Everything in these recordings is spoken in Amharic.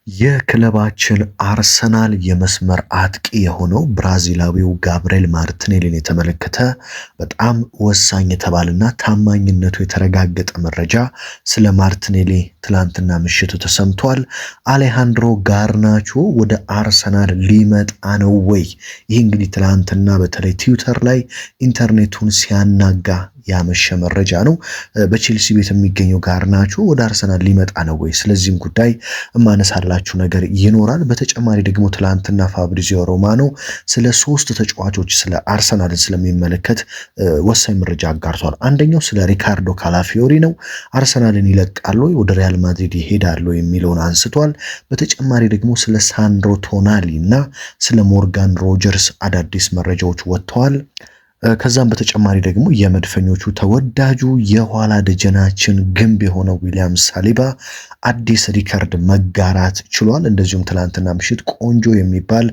የክለባችን አርሰናል የመስመር አጥቂ የሆነው ብራዚላዊው ጋብርኤል ማርቲኔሊን የተመለከተ በጣም ወሳኝ የተባለና ታማኝነቱ የተረጋገጠ መረጃ ስለ ማርቲኔሊ ትላንትና ምሽቱ ተሰምቷል። አሌሃንድሮ ጋርናቾ ወደ አርሰናል ሊመጣ ነው ወይ? ይህ እንግዲህ ትላንትና በተለይ ትዊተር ላይ ኢንተርኔቱን ሲያናጋ ያመሸ መረጃ ነው። በቼልሲ ቤት የሚገኘው ጋርናቾ ወደ አርሰናል ሊመጣ ነው ወይ? ስለዚህም ጉዳይ እማነሳላችሁ ነገር ይኖራል። በተጨማሪ ደግሞ ትላንትና ፋብሪዚዮ ሮማኖ ስለ ሶስት ተጫዋቾች ስለ አርሰናል ስለሚመለከት ወሳኝ መረጃ አጋርቷል። አንደኛው ስለ ሪካርዶ ካላፊዮሪ ነው። አርሰናልን ይለቃሉ ወይ ወደ ሪያል ማድሪድ ይሄዳሉ የሚለውን አንስቷል። በተጨማሪ ደግሞ ስለ ሳንድሮ ቶናሊ እና ስለ ሞርጋን ሮጀርስ አዳዲስ መረጃዎች ወጥተዋል። ከዛም በተጨማሪ ደግሞ የመድፈኞቹ ተወዳጁ የኋላ ደጀናችን ግንብ የሆነው ዊሊያም ሳሊባ አዲስ ሪከርድ መጋራት ችሏል። እንደዚሁም ትላንትና ምሽት ቆንጆ የሚባል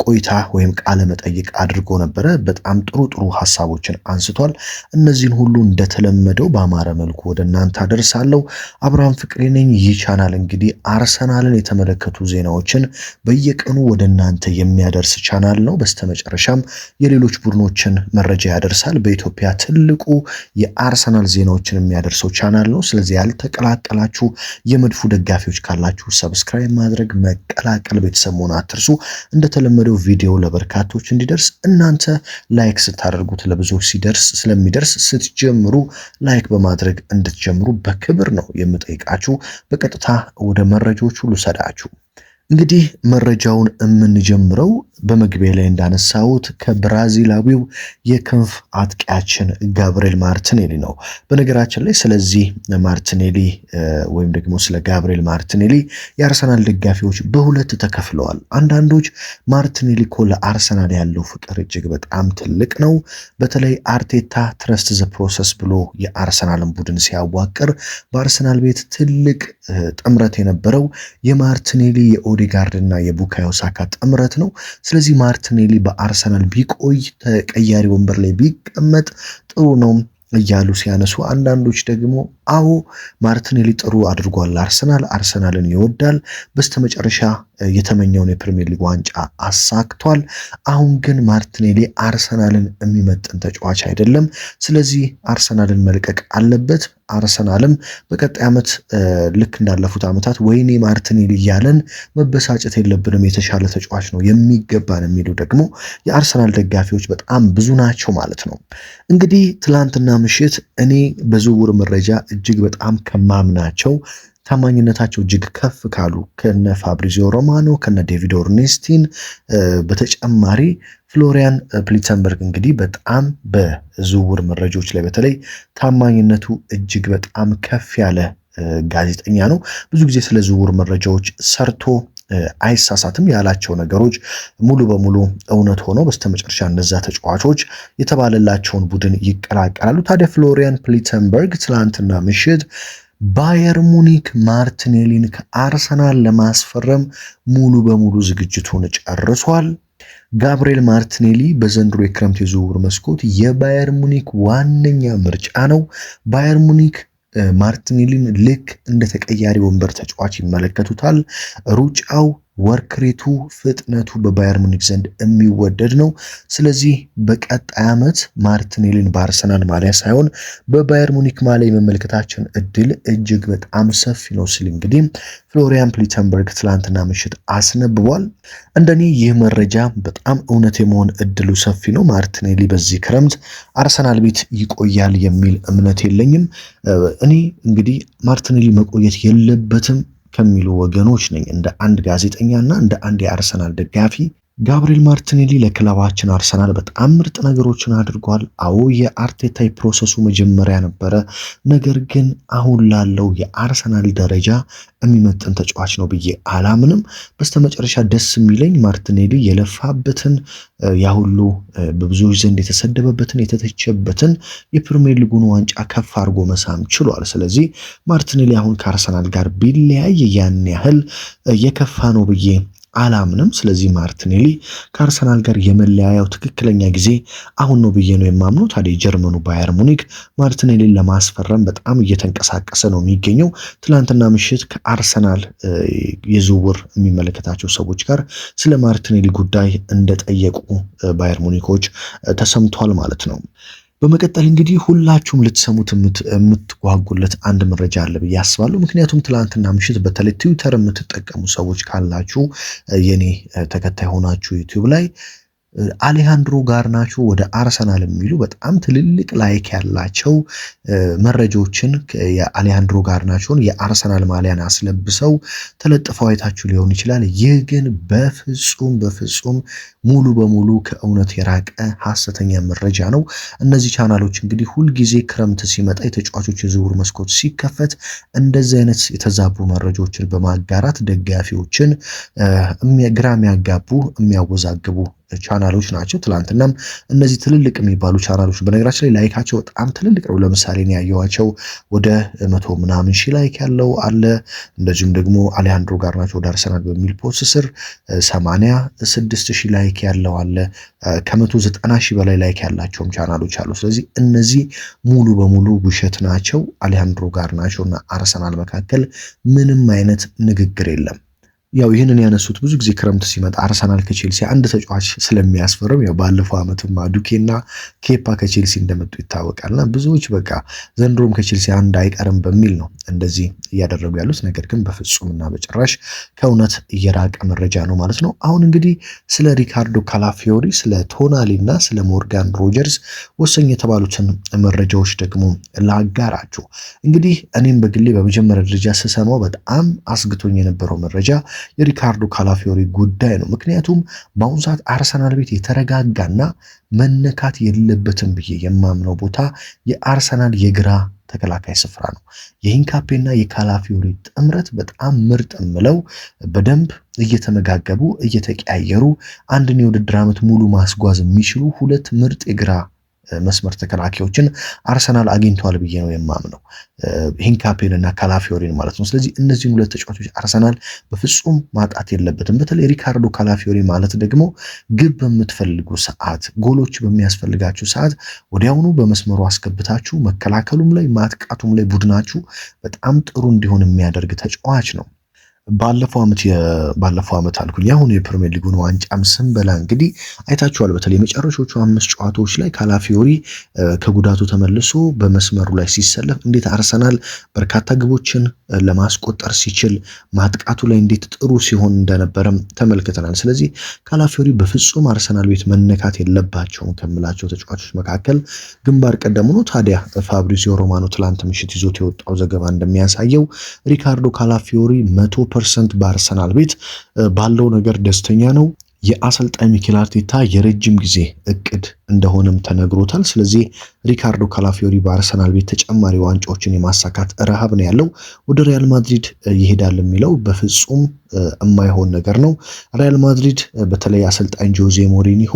ቆይታ ወይም ቃለ መጠይቅ አድርጎ ነበረ። በጣም ጥሩ ሀሳቦችን አንስቷል። እነዚህን ሁሉ እንደተለመደው በአማረ መልኩ ወደ እናንተ አደርሳለሁ። አብርሃም ፍቅሬ ነኝ። ይህ ቻናል እንግዲህ አርሰናልን የተመለከቱ ዜናዎችን በየቀኑ ወደ እናንተ የሚያደርስ ቻናል ነው። በስተመጨረሻም የሌሎች ቡድኖችን መረጃ ያደርሳል። በኢትዮጵያ ትልቁ የአርሰናል ዜናዎችን የሚያደርሰው ቻናል ነው። ስለዚህ ያልተቀላቀላችሁ የመድፉ ደጋፊዎች ካላችሁ ሰብስክራይብ ማድረግ መቀላቀል ቤተሰብ መሆን አትርሱ። እንደተለመደው ቪዲዮ ለበርካቶች እንዲደርስ እናንተ ላይክ ስታደርጉት ለብዙዎች ስለሚደርስ ስትጀምሩ ላይክ በማድረግ እንድትጀምሩ በክብር ነው የምጠይቃችሁ። በቀጥታ ወደ መረጃዎቹ ልውሰዳችሁ። እንግዲህ መረጃውን የምንጀምረው በመግቢያ ላይ እንዳነሳሁት ከብራዚላዊው የክንፍ አጥቂያችን ጋብርኤል ማርቲኔሊ ነው። በነገራችን ላይ ስለዚህ ማርቲኔሊ ወይም ደግሞ ስለ ጋብርኤል ማርቲኔሊ የአርሰናል ደጋፊዎች በሁለት ተከፍለዋል። አንዳንዶች ማርቲኔሊ እኮ ለአርሰናል ያለው ፍቅር እጅግ በጣም ትልቅ ነው። በተለይ አርቴታ ትረስት ዘ ፕሮሰስ ብሎ የአርሰናልን ቡድን ሲያዋቅር በአርሰናል ቤት ትልቅ ጥምረት የነበረው የማርቲኔሊ የኦዴጋርድ እና የቡካዮ ሳካ ጥምረት ነው። ስለዚህ ማርቲኔሊ በአርሰናል ቢቆይ ተቀያሪ ወንበር ላይ ቢቀመጥ ጥሩ ነው እያሉ ሲያነሱ፣ አንዳንዶች ደግሞ አዎ ማርቲኔሊ ጥሩ አድርጓል፣ አርሰናልን ይወዳል፣ በስተመጨረሻ የተመኘውን የፕሪሚየር ሊግ ዋንጫ አሳክቷል። አሁን ግን ማርቲኔሊ አርሰናልን የሚመጥን ተጫዋች አይደለም። ስለዚህ አርሰናልን መልቀቅ አለበት። አርሰናልም በቀጣይ ዓመት ልክ እንዳለፉት ዓመታት ወይኔ ማርቲኔሊ እያለን መበሳጨት የለብንም፣ የተሻለ ተጫዋች ነው የሚገባን የሚሉ ደግሞ የአርሰናል ደጋፊዎች በጣም ብዙ ናቸው ማለት ነው። እንግዲህ ትላንትና ምሽት እኔ በዝውውር መረጃ እጅግ በጣም ከማምናቸው ታማኝነታቸው እጅግ ከፍ ካሉ ከነ ፋብሪዚዮ ሮማኖ ከነ ዴቪድ ኦርኔስቲን በተጨማሪ ፍሎሪያን ፕሊተንበርግ እንግዲህ በጣም በዝውውር መረጃዎች ላይ በተለይ ታማኝነቱ እጅግ በጣም ከፍ ያለ ጋዜጠኛ ነው። ብዙ ጊዜ ስለ ዝውውር መረጃዎች ሰርቶ አይሳሳትም። ያላቸው ነገሮች ሙሉ በሙሉ እውነት ሆኖ በስተመጨረሻ እነዛ ተጫዋቾች የተባለላቸውን ቡድን ይቀላቀላሉ። ታዲያ ፍሎሪያን ፕሊተንበርግ ትላንትና ምሽት ባየር ሙኒክ ማርቲኔሊን ከአርሰናል ለማስፈረም ሙሉ በሙሉ ዝግጅቱን ጨርሷል። ጋብርኤል ማርቲኔሊ በዘንድሮ የክረምት የዝውውር መስኮት የባየር ሙኒክ ዋነኛ ምርጫ ነው። ባየር ሙኒክ ማርቲኔሊን ልክ እንደ ተቀያሪ ወንበር ተጫዋች ይመለከቱታል። ሩጫው፣ ወርክሬቱ፣ ፍጥነቱ በባየር ሙኒክ ዘንድ የሚወደድ ነው። ስለዚህ በቀጣይ ዓመት ማርቲኔሊን በአርሰናል ማሊያ ሳይሆን በባየር ሙኒክ ማሊያ የመመልከታችን እድል እጅግ በጣም ሰፊ ነው ሲል እንግዲህ ፍሎሪያን ፕሊተንበርግ ትላንትና ምሽት አስነብቧል። እንደኔ ይህ መረጃ በጣም እውነት የመሆን እድሉ ሰፊ ነው። ማርቲኔሊ በዚህ ክረምት አርሰናል ቤት ይቆያል የሚል እምነት የለኝም። እኔ እንግዲህ ማርቲኔሊ መቆየት የለበትም ከሚሉ ወገኖች ነኝ። እንደ አንድ ጋዜጠኛና እንደ አንድ የአርሰናል ደጋፊ ጋብርኤል ማርቲኔሊ ለክለባችን አርሰናል በጣም ምርጥ ነገሮችን አድርጓል። አዎ የአርቴታ ፕሮሰሱ መጀመሪያ ነበረ። ነገር ግን አሁን ላለው የአርሰናል ደረጃ የሚመጥን ተጫዋች ነው ብዬ አላምንም። በስተመጨረሻ ደስ የሚለኝ ማርቲኔሊ የለፋበትን ያሁሉ በብዙዎች ዘንድ የተሰደበበትን የተተቸበትን የፕሪሚየር ሊጉን ዋንጫ ከፍ አድርጎ መሳም ችሏል። ስለዚህ ማርቲኔሊ አሁን ከአርሰናል ጋር ቢለያይ ያን ያህል የከፋ ነው ብዬ አላምንም። ስለዚህ ማርቲኔሊ ከአርሰናል ጋር የመለያያው ትክክለኛ ጊዜ አሁን ነው ብዬ ነው የማምነው። ታዲያ የጀርመኑ ባየር ሙኒክ ማርቲኔሊን ለማስፈረም በጣም እየተንቀሳቀሰ ነው የሚገኘው። ትናንትና ምሽት ከአርሰናል የዝውውር የሚመለከታቸው ሰዎች ጋር ስለ ማርቲኔሊ ጉዳይ እንደጠየቁ ባየር ሙኒኮች ተሰምቷል ማለት ነው። በመቀጠል እንግዲህ ሁላችሁም ልትሰሙት የምትጓጉለት አንድ መረጃ አለ ብዬ አስባለሁ። ምክንያቱም ትላንትና ምሽት በተለይ ትዊተር የምትጠቀሙ ሰዎች ካላችሁ የኔ ተከታይ ሆናችሁ ዩቲዩብ ላይ አሌሃንድሮ ጋርናቾ ወደ አርሰናል የሚሉ በጣም ትልልቅ ላይክ ያላቸው መረጃዎችን የአሌሃንድሮ ጋርናቾን የአርሰናል ማሊያን አስለብሰው ተለጥፈው አይታችሁ ሊሆን ይችላል። ይህ ግን በፍጹም ሙሉ በሙሉ ከእውነት የራቀ ሐሰተኛ መረጃ ነው። እነዚህ ቻናሎች እንግዲህ ሁልጊዜ ክረምት ሲመጣ የተጫዋቾች የዝውውር መስኮት ሲከፈት እንደዚህ አይነት የተዛቡ መረጃዎችን በማጋራት ደጋፊዎችን ግራ የሚያጋቡ የሚያወዛግቡ ቻናሎች ናቸው። ትላንትናም እነዚህ ትልልቅ የሚባሉ ቻናሎች በነገራችን ላይ ላይካቸው በጣም ትልልቅ ነው። ለምሳሌ ነው ያየኋቸው ወደ 100 ምናምን ሺህ ላይክ ያለው አለ። እንደዚሁም ደግሞ አሌሃንድሮ ጋርናቾ ወደ አርሰናል በሚል ፖስት ስር 86 ሺህ ላይክ ያለው አለ። ከ190 ሺህ በላይ ላይክ ያላቸውም ቻናሎች አሉ። ስለዚህ እነዚህ ሙሉ በሙሉ ውሸት ናቸው። አሌሃንድሮ ጋርናቾ እና አርሰናል መካከል ምንም አይነት ንግግር የለም። ያው ይህንን ያነሱት ብዙ ጊዜ ክረምት ሲመጣ አርሰናል ከቼልሲ አንድ ተጫዋች ስለሚያስፈርም ያው ባለፈው ዓመትም ማዱኬና ኬፓ ከቼልሲ እንደመጡ ይታወቃልና ብዙዎች በቃ ዘንድሮም ከቼልሲ አንድ አይቀርም በሚል ነው እንደዚህ እያደረጉ ያሉት። ነገር ግን በፍጹምና በጭራሽ ከእውነት እየራቀ መረጃ ነው ማለት ነው። አሁን እንግዲህ ስለ ሪካርዶ ካላፊዮሪ፣ ስለ ቶናሊና ስለ ሞርጋን ሮጀርስ ወሳኝ የተባሉትን መረጃዎች ደግሞ ላጋራችሁ። እንግዲህ እኔም በግሌ በመጀመሪያ ደረጃ ስሰማው በጣም አስግቶኝ የነበረው መረጃ የሪካርዶ ካላፊዮሪ ጉዳይ ነው። ምክንያቱም በአሁኑ ሰዓት አርሰናል ቤት የተረጋጋና መነካት የለበትም ብዬ የማምነው ቦታ የአርሰናል የግራ ተከላካይ ስፍራ ነው። የሂንካፔና የካላፊዮሪ ጥምረት በጣም ምርጥ ምለው በደንብ እየተመጋገቡ እየተቀያየሩ አንድን የውድድር ዓመት ሙሉ ማስጓዝ የሚችሉ ሁለት ምርጥ የግራ መስመር ተከላካዮችን አርሰናል አግኝቷል ብዬ ነው የማምነው፣ ሂንካፔን እና ካላፊዮሪን ማለት ነው። ስለዚህ እነዚህን ሁለት ተጫዋቾች አርሰናል በፍጹም ማጣት የለበትም። በተለይ ሪካርዶ ካላፊዮሪ ማለት ደግሞ ግብ በምትፈልጉ ሰዓት፣ ጎሎች በሚያስፈልጋችሁ ሰዓት ወዲያውኑ በመስመሩ አስገብታችሁ መከላከሉም ላይ ማጥቃቱም ላይ ቡድናችሁ በጣም ጥሩ እንዲሆን የሚያደርግ ተጫዋች ነው። ባለፈው ዓመት አልኩኝ አሁን የፕሪሚየር ሊጉን ዋንጫም ስንበላ እንግዲህ አይታችኋል። በተለይ የመጨረሻዎቹ 5 ጨዋታዎች ላይ ካላፊዮሪ ከጉዳቱ ተመልሶ በመስመሩ ላይ ሲሰለፍ እንዴት አርሰናል በርካታ ግቦችን ለማስቆጠር ሲችል ማጥቃቱ ላይ እንዴት ጥሩ ሲሆን እንደነበረም ተመልክተናል። ስለዚህ ካላፊዮሪ በፍጹም አርሰናል ቤት መነካት የለባቸውም ከምላቸው ተጫዋቾች መካከል ግንባር ቀደሙ ነው። ታዲያ ፋብሪዚዮ ሮማኖ ትላንት ምሽት ይዞት የወጣው ዘገባ እንደሚያሳየው ሪካርዶ ካላፊዮሪ 100% በአርሰናል ቤት ባለው ነገር ደስተኛ ነው። የአሰልጣኝ ሚኬል አርቴታ የረጅም ጊዜ እቅድ እንደሆነም ተነግሮታል። ስለዚህ ሪካርዶ ካላፊዮሪ በአርሰናል ቤት ተጨማሪ ዋንጫዎችን የማሳካት ረሃብ ነው ያለው። ወደ ሪያል ማድሪድ ይሄዳል የሚለው በፍጹም የማይሆን ነገር ነው። ሪያል ማድሪድ በተለይ አሰልጣኝ ጆዜ ሞሪኒሆ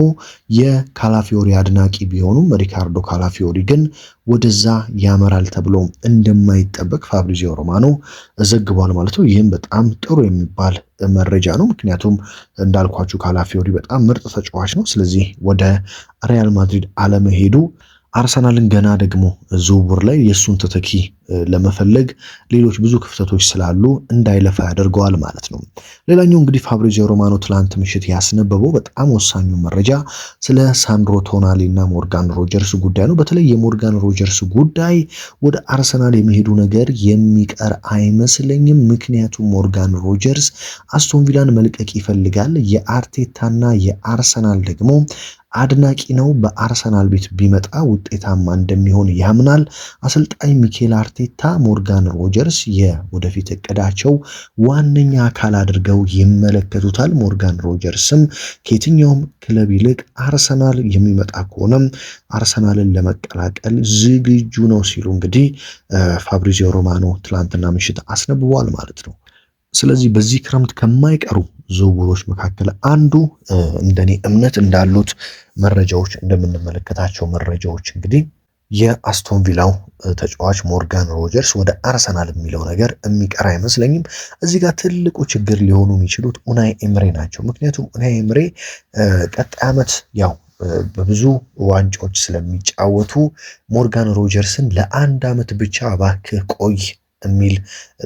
የካላፊዮሪ አድናቂ ቢሆኑም ሪካርዶ ካላፊዮሪ ግን ወደዛ ያመራል ተብሎ እንደማይጠበቅ ፋብሪዚዮ ሮማኖ ዘግቧል ማለት ነው። ይህም በጣም ጥሩ የሚባል መረጃ ነው። ምክንያቱም እንዳልኳችሁ ካላፊዮሪ በጣም ምርጥ ተጫዋች ነው። ስለዚህ ወደ ሪያል ማድሪድ አለመሄዱ አርሰናልን ገና ደግሞ ዝውውር ላይ የሱን ተተኪ ለመፈለግ ሌሎች ብዙ ክፍተቶች ስላሉ እንዳይለፋ ያደርገዋል ማለት ነው። ሌላኛው እንግዲህ ፋብሪዚዮ ሮማኖ ትላንት ምሽት ያስነበበው በጣም ወሳኙ መረጃ ስለ ሳንድሮ ቶናሊ እና ሞርጋን ሮጀርስ ጉዳይ ነው። በተለይ የሞርጋን ሮጀርስ ጉዳይ ወደ አርሰናል የሚሄዱ ነገር የሚቀር አይመስለኝም። ምክንያቱም ሞርጋን ሮጀርስ አስቶን ቪላን መልቀቅ ይፈልጋል። የአርቴታና የአርሰናል ደግሞ አድናቂ ነው። በአርሰናል ቤት ቢመጣ ውጤታማ እንደሚሆን ያምናል። አሰልጣኝ ሚኬል አርቴታ ሞርጋን ሮጀርስ የወደፊት እቅዳቸው ዋነኛ አካል አድርገው ይመለከቱታል። ሞርጋን ሮጀርስም ከየትኛውም ክለብ ይልቅ አርሰናል የሚመጣ ከሆነም አርሰናልን ለመቀላቀል ዝግጁ ነው ሲሉ እንግዲህ ፋብሪዚዮ ሮማኖ ትላንትና ምሽት አስነብቧል ማለት ነው። ስለዚህ በዚህ ክረምት ከማይቀሩ ዝውውሮች መካከል አንዱ እንደኔ እምነት እንዳሉት መረጃዎች እንደምንመለከታቸው መረጃዎች እንግዲህ የአስቶን ቪላው ተጫዋች ሞርጋን ሮጀርስ ወደ አርሰናል የሚለው ነገር የሚቀር አይመስለኝም። እዚህ ጋር ትልቁ ችግር ሊሆኑ የሚችሉት ኡናይ ኤምሬ ናቸው። ምክንያቱም ኡናይ ኤምሬ ቀጣይ ዓመት ያው በብዙ ዋንጫዎች ስለሚጫወቱ ሞርጋን ሮጀርስን ለአንድ ዓመት ብቻ እባክህ ቆይ የሚል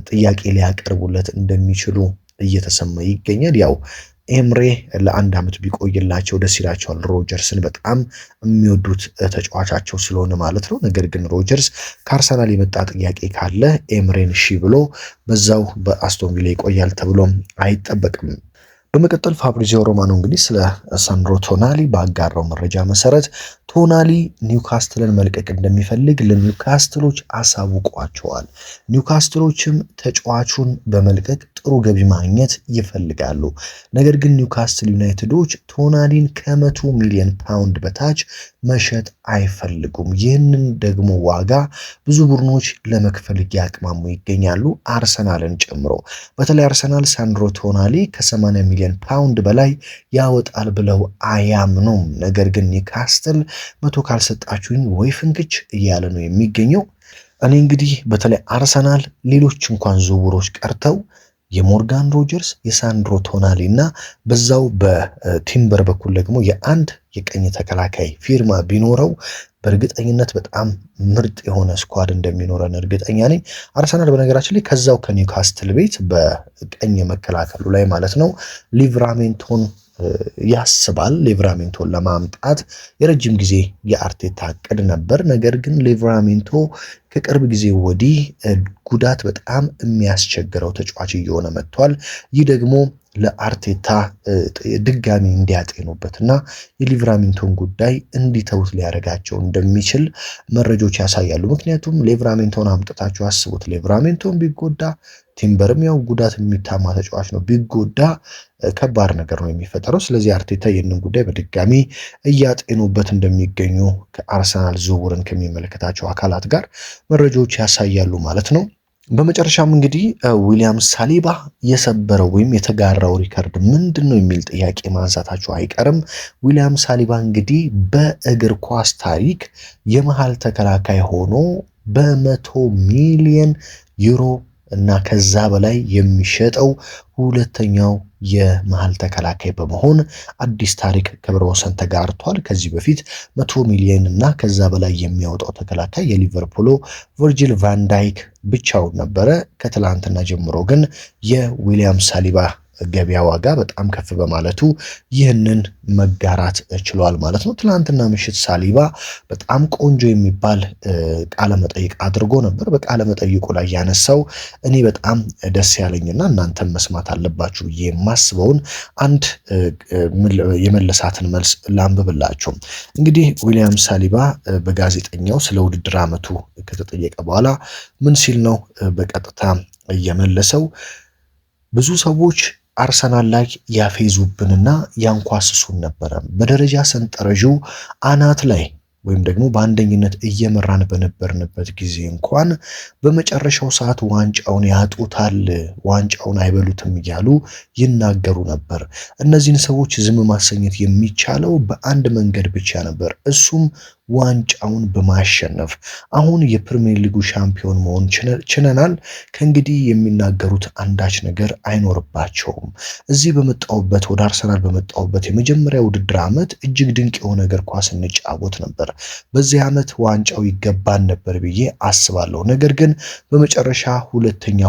ጥያቄ ሊያቀርቡለት እንደሚችሉ እየተሰማ ይገኛል። ያው ኤምሬ ለአንድ ዓመት ቢቆይላቸው ደስ ይላቸዋል። ሮጀርስን በጣም የሚወዱት ተጫዋቻቸው ስለሆነ ማለት ነው። ነገር ግን ሮጀርስ ከአርሰናል የመጣ ጥያቄ ካለ ኤምሬን እሺ ብሎ በዛው በአስቶን ቪላ ይቆያል ተብሎም አይጠበቅም። በመቀጠል ፋብሪዚዮ ሮማኖ እንግዲህ ስለ ሳንድሮ ቶናሊ ባጋራው መረጃ መሰረት ቶናሊ ኒውካስትልን መልቀቅ እንደሚፈልግ ለኒውካስትሎች አሳውቋቸዋል። ኒውካስትሎችም ተጫዋቹን በመልቀቅ ጥሩ ገቢ ማግኘት ይፈልጋሉ። ነገር ግን ኒውካስትል ዩናይትዶች ቶናሊን ከ100 ሚሊዮን ፓውንድ በታች መሸጥ አይፈልጉም። ይህንን ደግሞ ዋጋ ብዙ ቡድኖች ለመክፈል እያቅማሙ ይገኛሉ፣ አርሰናልን ጨምሮ። በተለይ አርሰናል ሳንድሮ ቶናሊ ከ80 ሚሊዮን ፓውንድ በላይ ያወጣል ብለው አያምኑም። ነገር ግን ኒውካስትል 100 ካልሰጣችሁኝ ወይ ፍንክች እያለ ነው የሚገኘው። እኔ እንግዲህ በተለይ አርሰናል ሌሎች እንኳን ዝውውሮች ቀርተው የሞርጋን ሮጀርስ የሳንድሮ ቶናሊ እና በዛው በቲምበር በኩል ደግሞ የአንድ የቀኝ ተከላካይ ፊርማ ቢኖረው በእርግጠኝነት በጣም ምርጥ የሆነ ስኳድ እንደሚኖረን እርግጠኛ ነኝ። አርሰናል በነገራችን ላይ ከዛው ከኒውካስትል ቤት በቀኝ መከላከሉ ላይ ማለት ነው ሊቨራሜንቶን ያስባል። ሊቨራሜንቶን ለማምጣት የረጅም ጊዜ የአርቴታ እቅድ ነበር። ነገር ግን ሊቨራሜንቶ ከቅርብ ጊዜ ወዲህ ጉዳት በጣም የሚያስቸግረው ተጫዋች እየሆነ መጥቷል። ይህ ደግሞ ለአርቴታ ድጋሚ እንዲያጤኑበትና የሊቨራሜንቶን ጉዳይ እንዲተውት ሊያደርጋቸው እንደሚችል መረጃዎች ያሳያሉ። ምክንያቱም ሊቨራሜንቶን አምጥታችሁ አስቡት፣ ሊቨራሜንቶን ቢጎዳ ቲምበርም ያው ጉዳት የሚታማ ተጫዋች ነው፣ ቢጎዳ ከባድ ነገር ነው የሚፈጠረው። ስለዚህ አርቴታ ይህንን ጉዳይ በድጋሚ እያጤኑበት እንደሚገኙ ከአርሰናል ዝውውርን ከሚመለከታቸው አካላት ጋር መረጃዎች ያሳያሉ ማለት ነው። በመጨረሻም እንግዲህ ዊሊያም ሳሊባ የሰበረው ወይም የተጋራው ሪከርድ ምንድን ነው የሚል ጥያቄ ማንሳታቸው አይቀርም። ዊሊያም ሳሊባ እንግዲህ በእግር ኳስ ታሪክ የመሃል ተከላካይ ሆኖ በ100 ሚሊዮን ዩሮ እና ከዛ በላይ የሚሸጠው ሁለተኛው የመሃል ተከላካይ በመሆን አዲስ ታሪክ ክብረ ወሰን ተጋርቷል። ከዚህ በፊት 100 ሚሊዮን እና ከዛ በላይ የሚያወጣው ተከላካይ የሊቨርፑሉ ቨርጂል ቫን ዳይክ ብቻውን ነበረ። ከትላንትና ጀምሮ ግን የዊሊያም ሳሊባ ገበያ ዋጋ በጣም ከፍ በማለቱ ይህንን መጋራት ችሏል ማለት ነው። ትናንትና ምሽት ሳሊባ በጣም ቆንጆ የሚባል ቃለ መጠይቅ አድርጎ ነበር። በቃለ መጠይቁ ላይ ያነሳው እኔ በጣም ደስ ያለኝና እናንተም መስማት አለባችሁ ብዬ የማስበውን አንድ የመለሳትን መልስ ላንብብላችሁ። እንግዲህ ዊሊያም ሳሊባ በጋዜጠኛው ስለ ውድድር ዓመቱ ከተጠየቀ በኋላ ምን ሲል ነው በቀጥታ እየመለሰው? ብዙ ሰዎች አርሰናል ላይ ያፌዙብንና ያንኳስሱን ነበረ። በደረጃ ሰንጠረዡ አናት ላይ ወይም ደግሞ በአንደኝነት እየመራን በነበርንበት ጊዜ እንኳን በመጨረሻው ሰዓት ዋንጫውን ያጡታል፣ ዋንጫውን አይበሉትም እያሉ ይናገሩ ነበር። እነዚህን ሰዎች ዝም ማሰኘት የሚቻለው በአንድ መንገድ ብቻ ነበር፣ እሱም ዋንጫውን በማሸነፍ። አሁን የፕሪሚየር ሊጉ ሻምፒዮን መሆን ችለናል። ከእንግዲህ የሚናገሩት አንዳች ነገር አይኖርባቸውም። እዚህ በመጣሁበት ወደ አርሰናል በመጣሁበት የመጀመሪያ ውድድር ዓመት እጅግ ድንቅ የሆነ እግር ኳስ እንጫወት ነበር። በዚህ ዓመት ዋንጫው ይገባን ነበር ብዬ አስባለሁ። ነገር ግን በመጨረሻ ሁለተኛ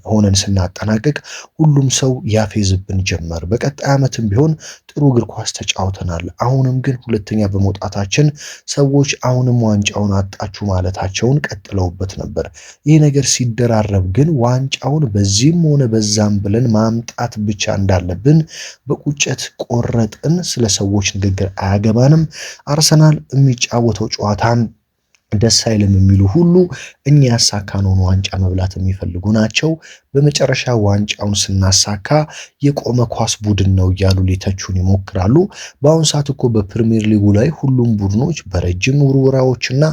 ሆነን ስናጠናቅቅ ሁሉም ሰው ያፌዝብን ጀመር። በቀጣይ ዓመትም ቢሆን ጥሩ እግር ኳስ ተጫውተናል። አሁንም ግን ሁለተኛ በመውጣታችን ሰዎች አሁንም ዋንጫውን አጣችሁ ማለታቸውን ቀጥለውበት ነበር። ይህ ነገር ሲደራረብ ግን ዋንጫውን በዚህም ሆነ በዛም ብለን ማምጣት ብቻ እንዳለብን በቁጭት ቆረጥን። ስለ ሰዎች ንግግር አያገባንም። አርሰናል የሚጫወተው ጨዋታን ደስ አይልም የሚሉ ሁሉ እኛ ያሳካነውን ዋንጫ መብላት የሚፈልጉ ናቸው። በመጨረሻ ዋንጫውን ስናሳካ የቆመ ኳስ ቡድን ነው እያሉ ሊተቹን ይሞክራሉ። በአሁኑ ሰዓት እኮ በፕሪሚየር ሊጉ ላይ ሁሉም ቡድኖች በረጅም ውርወራዎችና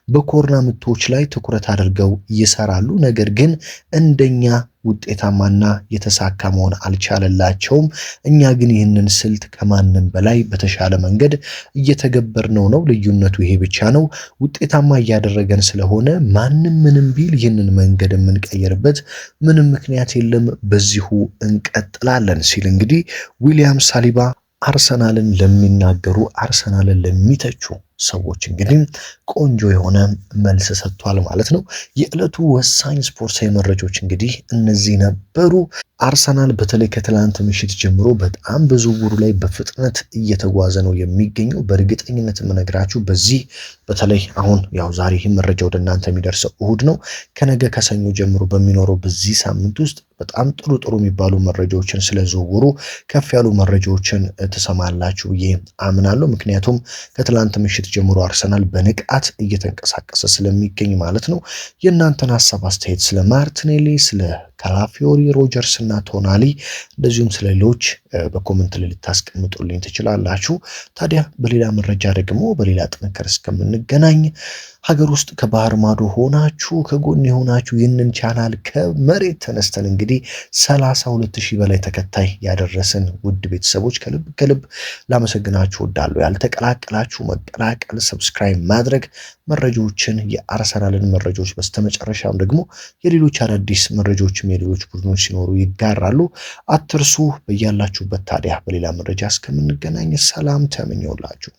በኮርና ምቶች ላይ ትኩረት አድርገው ይሰራሉ። ነገር ግን እንደኛ ውጤታማና የተሳካ መሆን አልቻለላቸውም። እኛ ግን ይህንን ስልት ከማንም በላይ በተሻለ መንገድ እየተገበርነው ነው። ልዩነቱ ይሄ ብቻ ነው። ውጤታማ እያደረገን ስለሆነ ማንም ምንም ቢል ይህንን መንገድ የምንቀይርበት ምንም ምክንያት የለም። በዚሁ እንቀጥላለን ሲል እንግዲህ ዊሊያም ሳሊባ አርሰናልን ለሚናገሩ አርሰናልን ለሚተቹ ሰዎች እንግዲህ ቆንጆ የሆነ መልስ ሰጥቷል ማለት ነው። የዕለቱ ወሳኝ ስፖርታዊ መረጃዎች እንግዲህ እነዚህ ነበሩ። አርሰናል በተለይ ከትላንት ምሽት ጀምሮ በጣም በዝውውሩ ላይ በፍጥነት እየተጓዘ ነው የሚገኘው። በእርግጠኝነት የምነግራችሁ በዚህ በተለይ አሁን ያው ዛሬ ይህ መረጃ ወደ እናንተ የሚደርሰው እሁድ ነው። ከነገ ከሰኞ ጀምሮ በሚኖረው በዚህ ሳምንት ውስጥ በጣም ጥሩ የሚባሉ መረጃዎችን ስለ ዝውውሩ ከፍ ያሉ መረጃዎችን ትሰማላችሁ ብዬ አምናለሁ። ምክንያቱም ከትላንት ምሽት ጀምሮ አርሰናል በንቃት እየተንቀሳቀሰ ስለሚገኝ ማለት ነው። የእናንተን ሀሳብ አስተያየት ስለ ማርቲኔሊ፣ ስለ ካላፊዮሪ፣ ሮጀርስ እና ቶናሊ እንደዚሁም ስለ ሌሎች በኮሜንት ላይ ልታስቀምጡልኝ ትችላላችሁ። ታዲያ በሌላ መረጃ ደግሞ በሌላ ጥንክር እስከምንገናኝ ሀገር ውስጥ ከባህር ማዶ ሆናችሁ ከጎን የሆናችሁ ይህንን ቻናል ከመሬት ተነስተን እንግዲህ 32,000 በላይ ተከታይ ያደረስን ውድ ቤተሰቦች ከልብ ላመሰግናችሁ እወዳለሁ። ያልተቀላቀላችሁ መቀላቀል፣ ሰብስክራይብ ማድረግ መረጃዎችን የአርሰናልን መረጃዎች በስተመጨረሻም ደግሞ የሌሎች አዳዲስ መረጃዎችም የሌሎች ቡድኖች ሲኖሩ ይጋራሉ አትርሱ። በያላችሁበት ታዲያ በሌላ መረጃ እስከምንገናኝ ሰላም ተመኘውላችሁ።